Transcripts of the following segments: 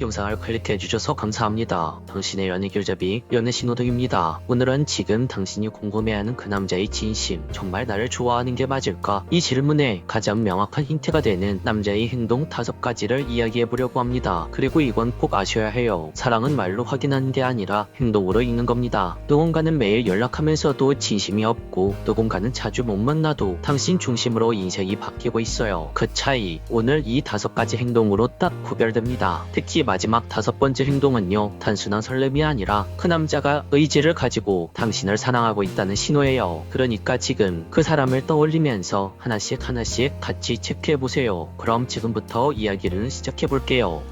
영상을 클릭해주셔서 감사합니다. 당신의 연애 길잡이 연애 신호등입니다. 오늘은 지금 당신이 궁금해하는 그 남자의 진심, 정말 나를 좋아하는 게 맞을까? 이 질문에 가장 명확한 힌트가 되는 남자의 행동 5가지를 이야기해보려고 합니다. 그리고 이건 꼭 아셔야 해요. 사랑은 말로 확인하는 게 아니라 행동으로 읽는 겁니다. 누군가는 매일 연락하면서도 진심이 없고, 누군가는 자주 못 만나도 당신 중심으로 인생이 바뀌고 있어요. 그 차이, 오늘 이 5가지 행동으로 딱 구별됩니다. 특히 마지막 5번째 행동은요, 단순한 설렘이 아니라 그 남자가 의지를 가지고 당신을 사랑하고 있다는 신호예요. 그러니까 지금 그 사람을 떠올리면서 하나씩 같이 체크해보세요. 그럼 지금부터 이야기를 시작해볼게요.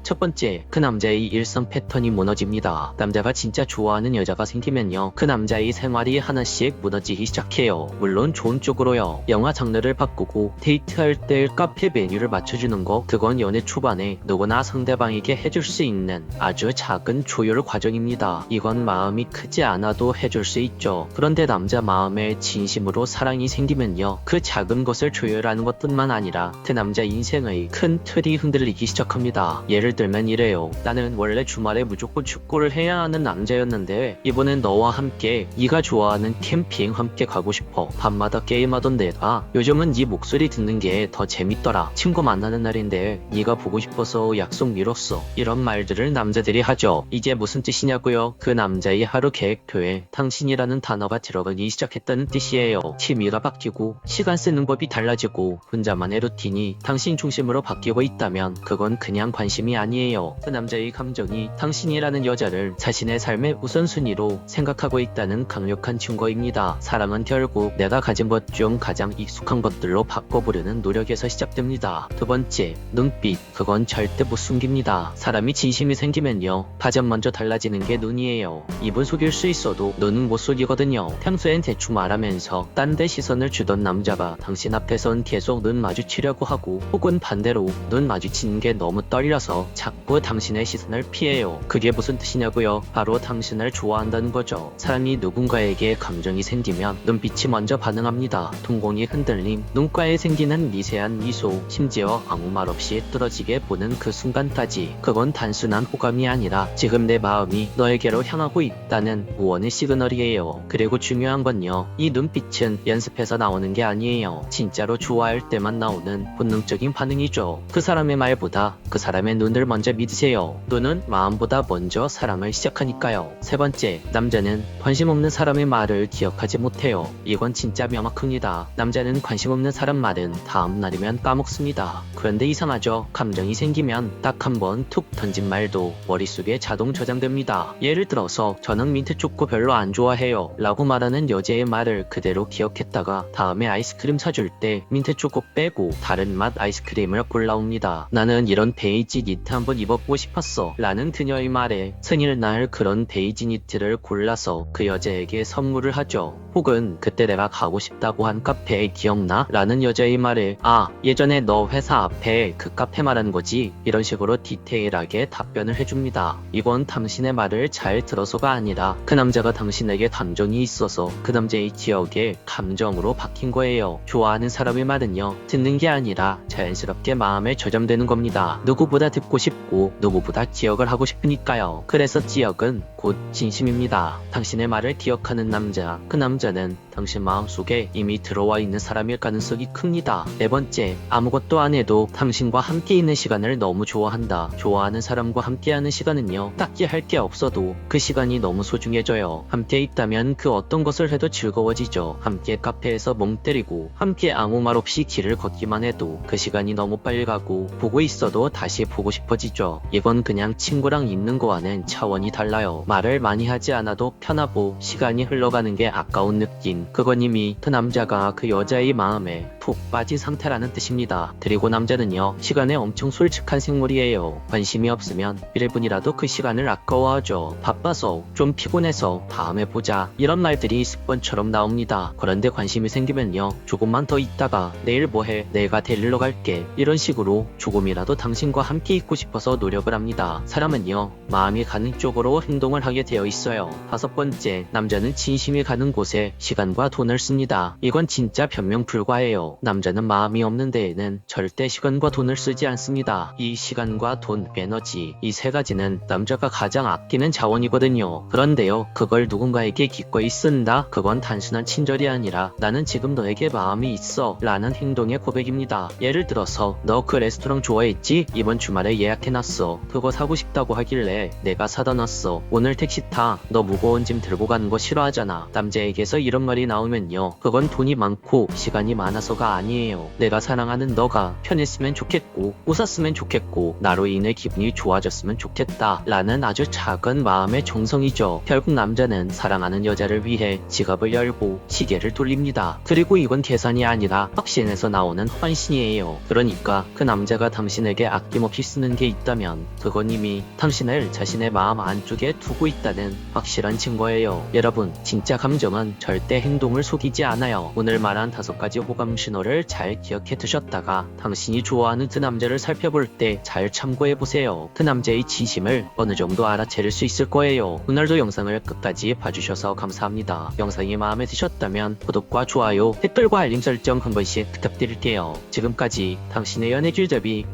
첫 번째, 그 남자의 일상 패턴이 무너집니다. 남자가 진짜 좋아하는 여자가 생기면요, 그 남자의 생활이 하나씩 무너지기 시작해요. 물론 좋은 쪽으로요. 영화 장르를 바꾸고 데이트할 때 카페 메뉴를 맞춰주는 거, 그건 연애 초반에 누구나 상대방에게 해줄 수 있는 아주 작은 조율 과정입니다. 이건 마음이 크지 않아도 해줄 수 있죠. 그런데 남자 마음에 진심으로 사랑이 생기면요, 그 작은 것을 조율하는 것뿐만 아니라 그 남자 인생의 큰 틀이 흔들리기 시작합니다. 예를 들면 이래요. 나는 원래 주말에 무조건 축구를 해야 하는 남자였는데 이번엔 너와 함께 네가 좋아하는 캠핑 함께 가고 싶어. 밤마다 게임하던 내가 요즘은 네 목소리 듣는 게 더 재밌더라. 친구 만나는 날인데 네가 보고 싶어서 약속 미뤘어. 이런 말들을 남자들이 하죠. 이게 무슨 뜻이냐고요? 그 남자의 하루 계획표에 당신이라는 단어가 들어가기 시작했다는 뜻이에요. 취미가 바뀌고 시간 쓰는 법이 달라지고 혼자만의 루틴이 당신 중심으로 바뀌고 있다면 그건 그냥 관심이 아니에요. 그 남자의 감정이 당신이라는 여자를 자신의 삶의 우선순위로 생각하고 있다는 강력한 증거입니다. 사랑은 결국 내가 가진 것 중 가장 익숙한 것들로 바꿔보려는 노력에서 시작됩니다. 두 번째, 눈빛. 그건 절대 못 숨깁니다. 사람이 진심이 생기면요, 가장 먼저 달라지는 게 눈이에요. 입은 속일 수 있어도 눈은 못 속이거든요. 평소엔 대충 말하면서 딴 데 시선을 주던 남자가 당신 앞에선 계속 눈 마주치려고 하고, 혹은 반대로 눈 마주치는 게 너무 떨려서 자꾸 당신의 시선을 피해요. 그게 무슨 뜻이냐고요? 바로 당신을 좋아한다는 거죠. 사람이 누군가에게 감정이 생기면 눈빛이 먼저 반응합니다. 동공이 흔들림, 눈가에 생기는 미세한 미소, 심지어 아무 말 없이 뚫어지게 보는 그 순간까지, 그건 단순한 호감이 아니라 지금 내 마음이 너에게로 향하고 있다는 무언의 시그널이에요. 그리고 중요한 건요, 이 눈빛은 연습해서 나오는 게 아니에요. 진짜로 좋아할 때만 나오는 본능적인 반응이죠. 그 사람의 말보다 그 사람의 눈을 먼저 믿으세요. 눈은 마음보다 먼저 사랑을 시작하니까요. 세 번째, 남자는 관심 없는 사람의 말을 기억하지 못해요. 이건 진짜 명확합니다. 남자는 관심 없는 사람 말은 다음 날이면 까먹습니다. 그런데 이상하죠? 감정이 생기면 딱 한 번 툭 던진 말도 머릿속에 자동 저장됩니다. 예를 들어서 저는 민트 초코 별로 안 좋아해요 라고 말하는 여자의 말을 그대로 기억했다가 다음에 아이스크림 사줄 때 민트 초코 빼고 다른 맛 아이스크림을 골라옵니다. 나는 이런 베이지 니트 한번 입어보고 싶었어 라는 그녀의 말에 생일날 그런 베이지 니트를 골라서 그 여자에게 선물을 하죠. 혹은 그때 내가 가고 싶다고 한 카페 기억나? 라는 여자의 말에 아, 예전에 너 회사 앞에 그 카페 말하는 거지? 이런 식으로 디테일하게 답변을 해줍니다. 이건 당신의 말을 잘 들어서가 아니라 그 남자가 당신에게 감정이 있어서 그 남자의 기억에 감정으로 바뀐 거예요. 좋아하는 사람의 말은요, 듣는 게 아니라 자연스럽게 마음에 저장되는 겁니다. 누구보다 듣고 싶고 누구보다 기억을 하고 싶으니까요. 그래서 기억은 곧 진심입니다. 당신의 말을 기억하는 남자, 그 남자는 당신 마음속에 이미 들어와 있는 사람일 가능성이 큽니다. 네 번째, 아무것도 안 해도 당신과 함께 있는 시간을 너무 좋아한다. 좋아하는 사람과 함께하는 시간은요, 딱히 할 게 없어도 그 시간이 너무 소중해져요. 함께 있다면 그 어떤 것을 해도 즐거워지죠. 함께 카페에서 멍 때리고 함께 아무 말 없이 길을 걷기만 해도 그 시간이 너무 빨리 가고 보고 있어도 다시 보고 싶어지죠. 이건 그냥 친구랑 있는 거와는 차원이 달라요. 말을 많이 하지 않아도 편하고 시간이 흘러가는 게 아까운 느낌, 그건 이미 그 남자가 그 여자의 마음에 푹 빠진 상태라는 뜻입니다. 그리고 남자는요, 시간에 엄청 솔직한 생물이에요. 관심이 없으면 1분이라도 그 시간을 아까워하죠. 바빠서, 좀 피곤해서, 다음에 보자, 이런 말들이 습관처럼 나옵니다. 그런데 관심이 생기면요, 조금만 더 있다가 내일 뭐해? 내가 데리러 갈게, 이런 식으로 조금이라도 당신과 함께 있고 싶어서 노력을 합니다. 사람은요, 마음이 가는 쪽으로 행동을 하게 되어 있어요. 5번째, 남자는 진심이 가는 곳에 곳에 시간과 돈을 씁니다. 이건 진짜 변명 불가예요. 남자는 마음이 없는 데에는 절대 시간과 돈을 쓰지 않습니다. 이 시간과 돈, 에너지 이 세 가지는 남자가 가장 아끼는 자원이거든요. 그런데요, 그걸 누군가에게 기꺼이 쓴다? 그건 단순한 친절이 아니라 나는 지금 너에게 마음이 있어 라는 행동의 고백입니다. 예를 들어서 너 그 레스토랑 좋아했지? 이번 주말에 예약해놨어. 그거 사고 싶다고 하길래 내가 사다 놨어. 오늘 택시 타. 너 무거운 짐 들고 가는 거 싫어하잖아. 남자에게서 이런 말이 나오면요, 그건 돈이 많고 시간이 많아서가 아니에요. 내가 사랑하는 너가 편했으면 좋겠고 웃었으면 좋겠고 나로 인해 기분이 좋아졌으면 좋겠다 라는 아주 작은 마음의 정성이죠. 결국 남자는 사랑하는 여자를 위해 지갑을 열고 시계를 돌립니다. 그리고 이건 계산이 아니라 확신에서 나오는 환신이에요. 그러니까 그 남자가 당신에게 아낌없이 쓰는 게 있다면 그건 이미 당신을 자신의 마음 안쪽에 두고 있다는 확실한 증거예요. 여러분, 진짜 감정은 절대 행동을 속이지 않아요. 오늘 말한 5가지 호감 신호를 잘 기억해 두셨다가 당신이 좋아하는 그 남자를 살펴볼 때 잘 참고해보세요. 그 남자의 진심을 어느 정도 알아채릴 수 있을 거예요. 오늘도 영상을 끝까지 봐주셔서 감사합니다. 영상이 마음에 드셨다면 구독과 좋아요, 댓글과 알림 설정 한 번씩 부탁드릴게요. 지금까지 당신의 연애 길잡이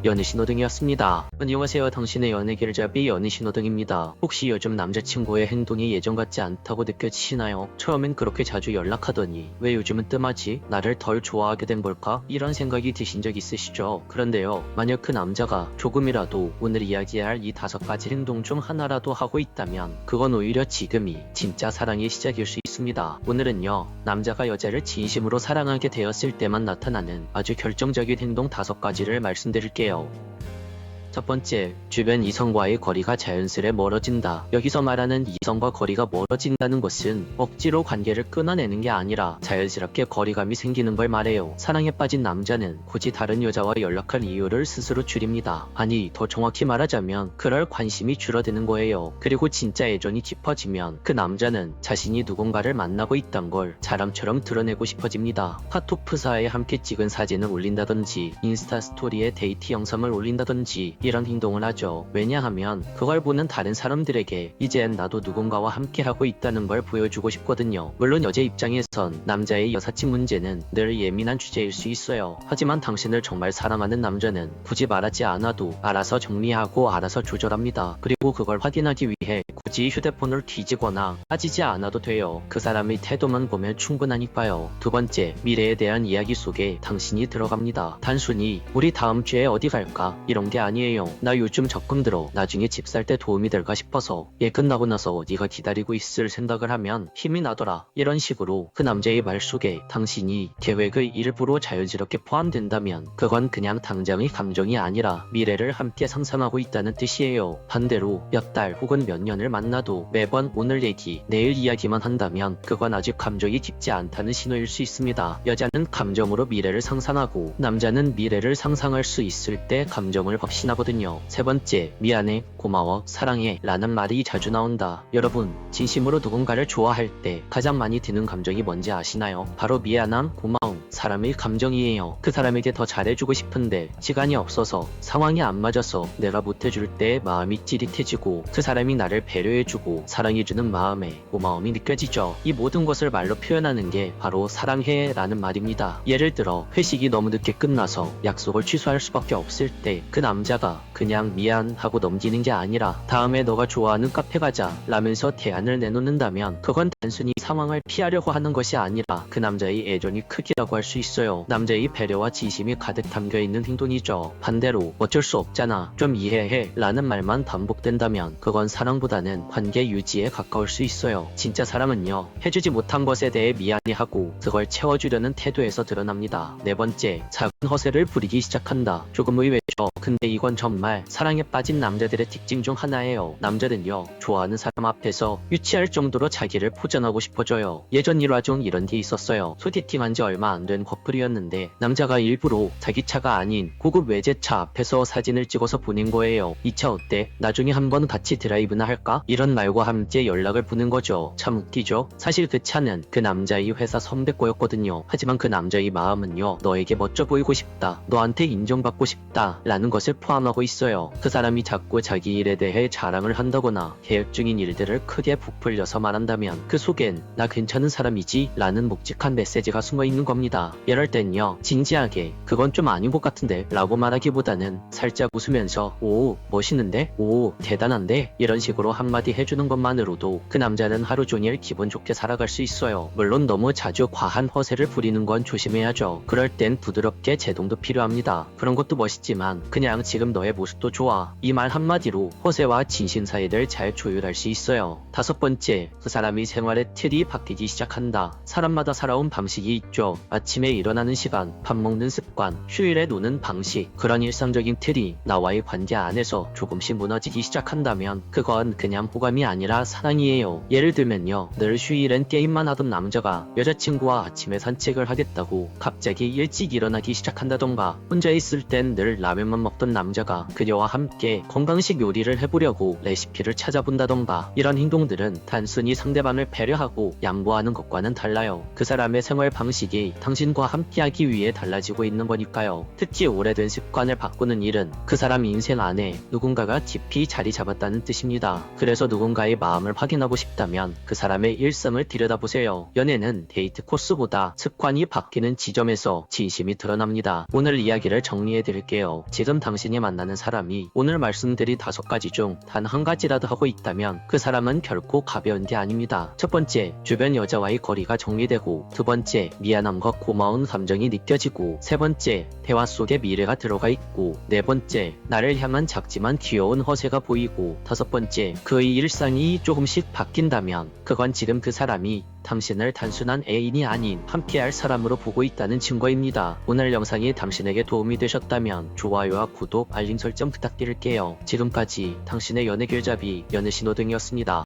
연애신호등이었습니다. 안녕하세요. 당신의 연애 길잡이 연애신호등입니다. 혹시 요즘 남자친구의 행동이 예전 같지 않다고 느껴지시나요? 처음엔 그렇게 자주 연락하더니 왜 요즘은 뜸하지? 나를 덜 좋아하게 된 걸까? 이런 생각이 드신 적 있으시죠? 그런데요, 만약 그 남자가 조금이라도 오늘 이야기할 이 5가지 행동 중 하나라도 하고 있다면 그건 오히려 지금이 진짜 사랑의 시작일 수 있습니다. 오늘은요, 남자가 여자를 진심으로 사랑하게 되었을 때만 나타나는 아주 결정적인 행동 5가지를 말씀드릴게요. 첫 번째, 주변 이성과의 거리가 자연스레 멀어진다. 여기서 말하는 이성과 거리가 멀어진다는 것은 억지로 관계를 끊어내는 게 아니라 자연스럽게 거리감이 생기는 걸 말해요. 사랑에 빠진 남자는 굳이 다른 여자와 연락할 이유를 스스로 줄입니다. 아니, 더 정확히 말하자면 그럴 관심이 줄어드는 거예요. 그리고 진짜 애정이 깊어지면 그 남자는 자신이 누군가를 만나고 있단 걸 자랑처럼 드러내고 싶어집니다. 카톡 프사에 함께 찍은 사진을 올린다든지 인스타 스토리에 데이트 영상을 올린다든지 이런 행동을 하죠. 왜냐하면 그걸 보는 다른 사람들에게 이젠 나도 누군가와 함께하고 있다는 걸 보여주고 싶거든요. 물론 여자 입장에선 남자의 여사친 문제는 늘 예민한 주제일 수 있어요. 하지만 당신을 정말 사랑하는 남자는 굳이 말하지 않아도 알아서 정리하고 알아서 조절합니다. 그리고 그걸 확인하기 위해 굳이 휴대폰을 뒤지거나 따지지 않아도 돼요. 그 사람의 태도만 보면 충분하니까요. 두 번째, 미래에 대한 이야기 속에 당신이 들어갑니다. 단순히 우리 다음 주에 어디 갈까? 이런 게 아니에요. 나 요즘 적금 들어. 나중에 집 살 때 도움이 될까 싶어서. 얘 끝나고 나서 네가 기다리고 있을 생각을 하면 힘이 나더라. 이런 식으로 그 남자의 말 속에 당신이 계획의 일부로 자연스럽게 포함된다면 그건 그냥 당장의 감정이 아니라 미래를 함께 상상하고 있다는 뜻이에요. 반대로 몇 달 혹은 몇 년을 만나도 매번 오늘 얘기, 내일 이야기만 한다면 그건 아직 감정이 깊지 않다는 신호일 수 있습니다. 여자는 감정으로 미래를 상상하고 남자는 미래를 상상할 수 있을 때 감정을 확신하거든요. 세 번째, 미안해, 고마워, 사랑해 라는 말이 자주 나온다. 여러분, 진심으로 누군가를 좋아할 때 가장 많이 드는 감정이 뭔지 아시나요? 바로 미안함, 고마움, 사람의 감정이에요. 그 사람에게 더 잘해주고 싶은데 시간이 없어서, 상황이 안 맞아서 내가 못해줄 때 마음이 찌릿해지고 그 사람이 나를 배려해주고 사랑해주는 마음에 고마움이 느껴지죠. 이 모든 것을 말로 표현하는 게 바로 사랑해 라는 말입니다. 예를 들어 회식이 너무 늦게 끝나서 약속을 취소할 수밖에 없을 때 그 남자가 그냥 미안 하고 넘기는 게 아니라 다음에 너가 좋아하는 카페 가자 라면서 대안을 내놓는다면 그건 단순히 상황을 피하려고 하는 것이 아니라 그 남자의 애정이 크기라고 할 수 있어요. 남자의 배려와 진심이 가득 담겨있는 행동이죠. 반대로 어쩔 수 없잖아, 좀 이해해 라는 말만 반복된다면 그건 사랑보다는 관계 유지에 가까울 수 있어요. 진짜 사랑은요, 해주지 못한 것에 대해 미안해하고 그걸 채워주려는 태도에서 드러납니다. 네 번째, 작은 허세를 부리기 시작한다. 조금 의외죠. 근데 이건 정말 사랑에 빠진 남자들의 특징 중 하나예요. 남자는요, 좋아하는 사람 앞에서 유치할 정도로 자기를 포장하고 싶어져요. 예전 일화 중 이런 게 있었어요. 소개팅한 지 얼마 안 된 커플이었는데 남자가 일부러 자기 차가 아닌 고급 외제차 앞에서 사진을 찍어서 보낸 거예요. 이 차 어때? 나중에 한번 같이 드라이브나 할까? 이런 말과 함께 연락을 보낸 거죠. 참 웃기죠? 사실 그 차는 그 남자의 회사 선배 거였거든요. 하지만 그 남자의 마음은요, 너에게 멋져 보이고 싶다, 너한테 인정받고 싶다 라는 것을 포함 당하고 있어요. 그 사람이 자꾸 자기 일에 대해 자랑을 한다거나 계획 중인 일들을 크게 부풀려서 말한다면 그 속엔 나 괜찮은 사람이지 라는 묵직한 메시지가 숨어 있는 겁니다. 이럴 땐요, 진지하게 그건 좀 아닌 것 같은데 라고 말하기보다는 살짝 웃으면서 오 멋있는데? 오 대단한데? 이런 식으로 한마디 해주는 것만으로도 그 남자는 하루 종일 기분 좋게 살아갈 수 있어요. 물론 너무 자주 과한 허세를 부리는 건 조심해야죠. 그럴 땐 부드럽게 제동도 필요합니다. 그런 것도 멋있지만 그냥 지금 너의 모습도 좋아. 이 말 한마디로 허세와 진심 사이를 잘 조율할 수 있어요. 5번째, 그 사람이 생활의 틀이 바뀌기 시작한다. 사람마다 살아온 방식이 있죠. 아침에 일어나는 시간, 밥 먹는 습관, 휴일에 노는 방식, 그런 일상적인 틀이 나와의 관계 안에서 조금씩 무너지기 시작한다면 그건 그냥 호감이 아니라 사랑이에요. 예를 들면요, 늘 휴일엔 게임만 하던 남자가 여자친구와 아침에 산책을 하겠다고 갑자기 일찍 일어나기 시작한다던가, 혼자 있을 땐 늘 라면만 먹던 남자가 그녀와 함께 건강식 요리를 해보려고 레시피를 찾아본다던가, 이런 행동들은 단순히 상대방을 배려하고 양보하는 것과는 달라요. 그 사람의 생활 방식이 당신과 함께하기 위해 달라지고 있는 거니까요. 특히 오래된 습관을 바꾸는 일은 그 사람 인생 안에 누군가가 깊이 자리 잡았다는 뜻입니다. 그래서 누군가의 마음을 확인하고 싶다면 그 사람의 일상을 들여다보세요. 연애는 데이트 코스보다 습관이 바뀌는 지점에서 진심이 드러납니다. 오늘 이야기를 정리해드릴게요. 지금 당신이 만나는 사람이 오늘 말씀드린 5가지 중 단 한 가지라도 하고 있다면 그 사람은 결코 가벼운 게 아닙니다. 첫 번째, 주변 여자와의 거리가 정리되고, 두 번째, 미안함과 고마운 감정이 느껴지고, 세 번째, 대화 속에 미래가 들어가 있고, 네 번째, 나를 향한 작지만 귀여운 허세가 보이고, 다섯 번째, 그의 일상이 조금씩 바뀐다면 그건 지금 그 사람이 당신을 단순한 애인이 아닌 함께할 사람으로 보고 있다는 증거입니다. 오늘 영상이 당신에게 도움이 되셨다면 좋아요와 구독, 알림 설정 부탁드릴게요. 지금까지 당신의 연애 길잡이 연애신호등이었습니다.